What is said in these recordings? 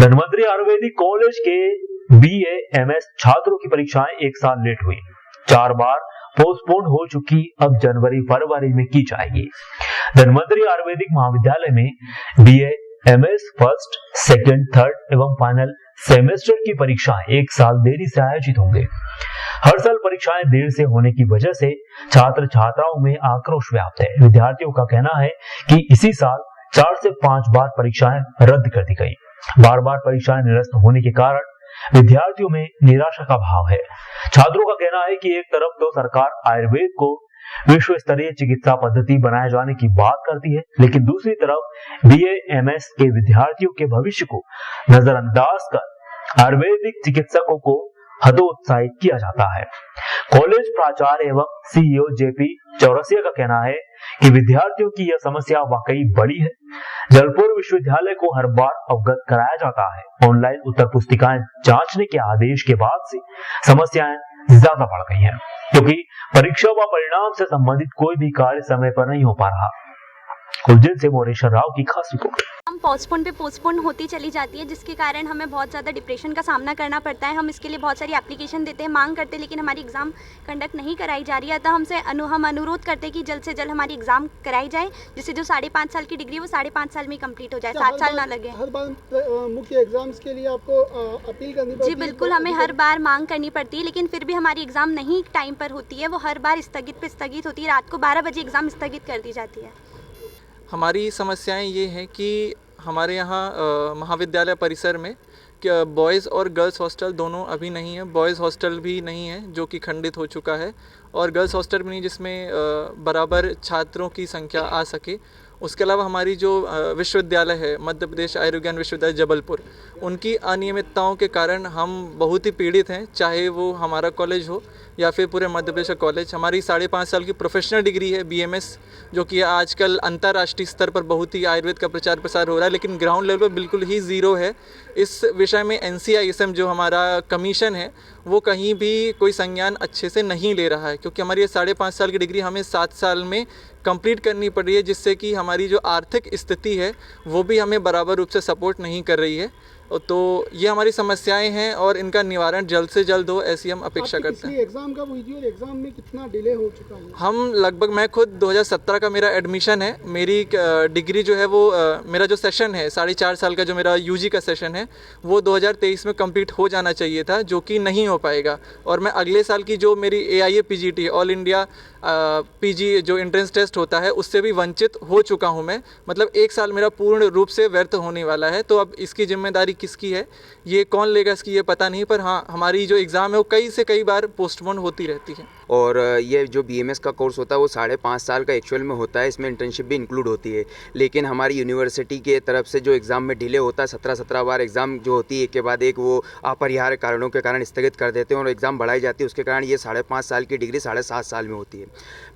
Dhanvantari Ayurvedic college के BA-MS छात्रों की परीक्षाएं एक साल लेट हुई, 4 बार पोस्टपोन हो चुकी, अब जनवरी फरवरी में की जाएगी। धन्वंतरी आयुर्वेदिक महाविद्यालय में BA-MS फर्स्ट, सेकंड, थर्ड एवं फाइनल सेमेस्टर की परीक्षाएं एक साल देरी से आयोजित होंगे। हर साल परीक्षाएं देर से होने की वजह से छात्र छात्राओं में आक्रोश व्याप्त है। विद्यार्थियों का कहना है कि इसी साल 4 से 5 बार परीक्षाएं रद्द कर दी गई। बार बार परीक्षाएं निरस्त होने के कारण विद्यार्थियों में निराशा का भाव है। छात्रों का कहना है कि एक तरफ तो सरकार आयुर्वेद को विश्व स्तरीय चिकित्सा पद्धति बनाए जाने की बात करती है, लेकिन दूसरी तरफ BA-MS के विद्यार्थियों के भविष्य को नजरअंदाज कर आयुर्वेदिक चिकित्सकों को हतोत्साहित किया जाता है। कॉलेज प्राचार्य एवं CEO JP चौरसिया का कहना है कि विद्यार्थियों की यह समस्या वाकई बड़ी है। जबलपुर विश्वविद्यालय को हर बार अवगत कराया जाता है। ऑनलाइन उत्तर पुस्तिकाएं जांचने के आदेश के बाद से समस्याएं ज्यादा बढ़ गई हैं, क्योंकि परीक्षा व परिणाम से संबंधित कोई भी कार्य समय पर नहीं हो पा रहा। उज्जैन से मोरेश्वर राव की खास रिपोर्ट। हम पोस्टपोन होती चली जाती है, जिसके कारण हमें बहुत ज़्यादा डिप्रेशन का सामना करना पड़ता है। हम इसके लिए बहुत सारी एप्लीकेशन देते हैं, मांग करते हैं, लेकिन हमारी एग्ज़ाम कंडक्ट नहीं कराई जा रही है। अतः हम अनुरोध करते हैं कि जल्द से जल्द हमारी एग्ज़ाम कराई जाए, जिससे जो 5.5 साल की डिग्री है वो 5.5 साल में कंप्लीट हो जाए, 7 साल ना लगे। हर बार मुख्य एग्जाम्स के लिए आपको अपील करनी पड़ती है? जी बिल्कुल, हमें हर बार मांग करनी पड़ती है, लेकिन फिर भी हमारी एग्ज़ाम नहीं टाइम पर होती है। वो हर बार स्थगित होती है। रात को 12 बजे एग्ज़ाम स्थगित कर दी जाती है। हमारी समस्याएं ये हैं कि हमारे यहाँ महाविद्यालय परिसर में बॉयज़ और गर्ल्स हॉस्टल दोनों अभी नहीं है। बॉयज़ हॉस्टल भी नहीं है, जो कि खंडित हो चुका है, और गर्ल्स हॉस्टल भी नहीं जिसमें बराबर छात्रों की संख्या आ सके। उसके अलावा हमारी जो विश्वविद्यालय है, मध्य प्रदेश आयुर्विज्ञान विश्वविद्यालय जबलपुर, उनकी अनियमितताओं के कारण हम बहुत ही पीड़ित हैं। चाहे वो हमारा कॉलेज हो या फिर पूरे मध्य प्रदेश का कॉलेज। हमारी 5.5 साल की प्रोफेशनल डिग्री है BMS, जो कि आजकल अंतर्राष्ट्रीय स्तर पर बहुत ही आयुर्वेद का प्रचार प्रसार हो रहा है, लेकिन ग्राउंड लेवल पर बिल्कुल ही ज़ीरो है। इस विषय में NCISM जो हमारा कमीशन है, वो कहीं भी कोई संज्ञान अच्छे से नहीं ले रहा है, क्योंकि हमारी ये 5.5 साल की डिग्री हमें 7 साल में कंप्लीट करनी पड़ रही है, जिससे कि हमारी जो आर्थिक स्थिति है वो भी हमें बराबर रूप से सपोर्ट नहीं कर रही है। तो ये हमारी समस्याएं हैं और इनका निवारण जल्द से जल्द हो, ऐसी हम अपेक्षा करते हैं। एग्जाम कब हुई थी और एग्जाम में कितना डिले हो चुका है? हम लगभग, मैं खुद 2017 का मेरा एडमिशन है। मेरी डिग्री जो है वो मेरा जो सेशन है 4.5 साल का, जो मेरा UG का सेशन है, वो 2023 में कंप्लीट हो जाना चाहिए था, जो कि नहीं हो पाएगा। और मैं अगले साल की जो मेरी AIA PGT all India PG जो एंट्रेंस टेस्ट होता है, उससे भी वंचित हो चुका हूँ मैं। मतलब 1 साल मेरा पूर्ण रूप से व्यर्थ होने वाला है। तो अब इसकी जिम्मेदारी किसकी है, ये कौन लेगा इसकी, ये पता नहीं। पर हाँ, हमारी जो एग्ज़ाम है वो कई बार पोस्टपोन होती रहती है। और ये जो BMS का कोर्स होता है वो 5.5 साल का एक्चुअल में होता है। इसमें इंटर्नशिप भी इंक्लूड होती है, लेकिन हमारी यूनिवर्सिटी के तरफ से जो एग्ज़ाम में डिले होता है, 17 बार एग्ज़ाम जो होती है एक के बाद एक, वो अपरिहार्य कारणों के कारण स्थगित कर देते हैं और एग्ज़ाम बढ़ाई जाती है। उसके कारण ये 5.5 साल की डिग्री 7.5 साल में होती है।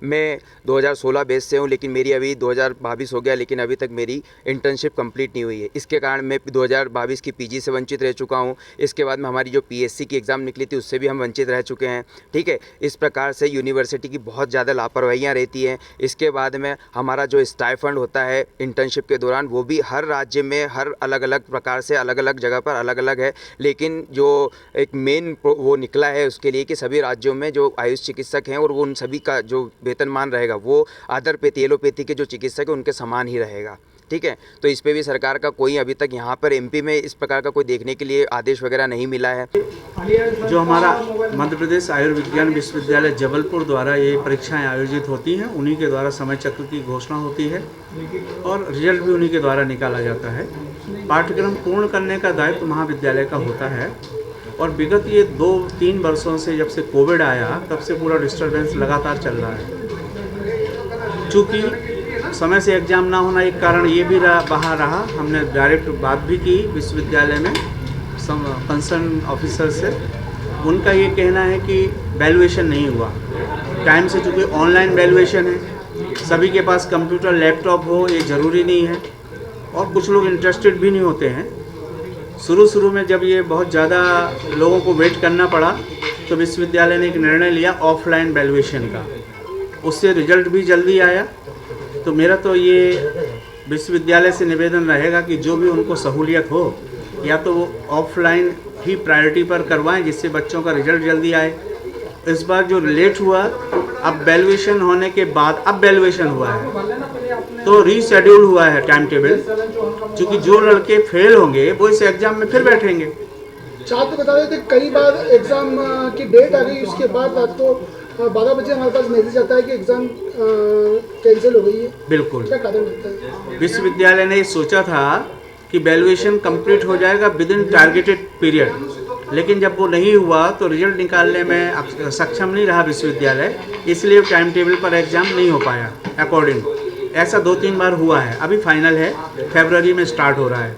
मैं 2016 बेस से हूँ, लेकिन मेरी अभी 2022 हो गया, लेकिन अभी तक मेरी इंटर्नशिप कंप्लीट नहीं हुई है। इसके कारण मैं 2022 की PG से वंचित रह चुका हूँ। इसके बाद में हमारी जो PSC की एग्ज़ाम निकली थी, उससे भी हम वंचित रह चुके हैं। ठीक है, इस प्रकार से यूनिवर्सिटी की बहुत ज़्यादा लापरवाहियाँ रहती हैं। इसके बाद में हमारा जो स्टाइफंड होता है इंटर्नशिप के दौरान, वो भी हर राज्य में हर अलग अलग प्रकार से अलग अलग जगह पर अलग अलग है, लेकिन जो एक मेन वो निकला है उसके लिए कि सभी राज्यों में जो आयुष चिकित्सक हैं और वो उन सभी का जो वेतनमान रहेगा वो अदरपैथी एलोपैथी के जो चिकित्सक हैं उनके समान ही रहेगा। ठीक है, तो इस पे भी सरकार का कोई अभी तक यहाँ पर MP में इस प्रकार का कोई देखने के लिए आदेश वगैरह नहीं मिला है। जो हमारा मध्य प्रदेश आयुर्विज्ञान विश्वविद्यालय जबलपुर द्वारा ये परीक्षाएं आयोजित होती हैं, उन्हीं के द्वारा समय चक्र की घोषणा होती है और रिजल्ट भी उन्हीं के द्वारा निकाला जाता है। पाठ्यक्रम पूर्ण करने का दायित्व महाविद्यालय का होता है और विगत ये 2-3 वर्षों से, जब से कोविड आया तब से पूरा डिस्टर्बेंस लगातार चल रहा है। चूँकि समय से एग्ज़ाम ना होना एक कारण ये भी बाहर रहा, हमने डायरेक्ट बात भी की विश्वविद्यालय में कंसर्न ऑफिसर से। उनका ये कहना है कि वैल्यूएशन नहीं हुआ टाइम से, चूँकि ऑनलाइन वैल्यूएशन है, सभी के पास कंप्यूटर लैपटॉप हो ये ज़रूरी नहीं है और कुछ लोग इंटरेस्टेड भी नहीं होते हैं। शुरू में जब ये बहुत ज़्यादा लोगों को वेट करना पड़ा तो विश्वविद्यालय ने एक निर्णय लिया ऑफलाइन वैल्यूएशन का, उससे रिजल्ट भी जल्दी आया। तो मेरा तो ये विश्वविद्यालय से निवेदन रहेगा कि जो भी उनको सहूलियत हो या तो वो ऑफलाइन ही प्रायोरिटी पर करवाएं जिससे बच्चों का रिजल्ट जल्दी आए। इस बार जो लेट हुआ, अब वैल्यूएशन होने के बाद अब वैल्यूएशन हुआ है तो रीशेड्यूल हुआ है टाइम टेबल, क्योंकि जो लड़के फेल होंगे वो इस एग्ज़ाम में फिर बैठेंगे। छात्र बता रहे थे कई बार एग्ज़ाम की डेट आ गई, उसके बाद रात को 12 बजे हमारे पास मैसेज आता है कि एग्ज़ाम कैंसिल हो गई है। बिल्कुल, क्या कारण लगता है? विश्वविद्यालय ने सोचा था कि वैल्यूएशन कंप्लीट हो जाएगा विद इन टारगेटेड पीरियड, लेकिन जब वो नहीं हुआ तो रिजल्ट निकालने में सक्षम नहीं रहा विश्वविद्यालय, इसलिए टाइम टेबल पर एग्ज़ाम नहीं हो पाया अकॉर्डिंग। ऐसा 2-3 बार हुआ है। अभी फाइनल है, फरवरी में स्टार्ट हो रहा है।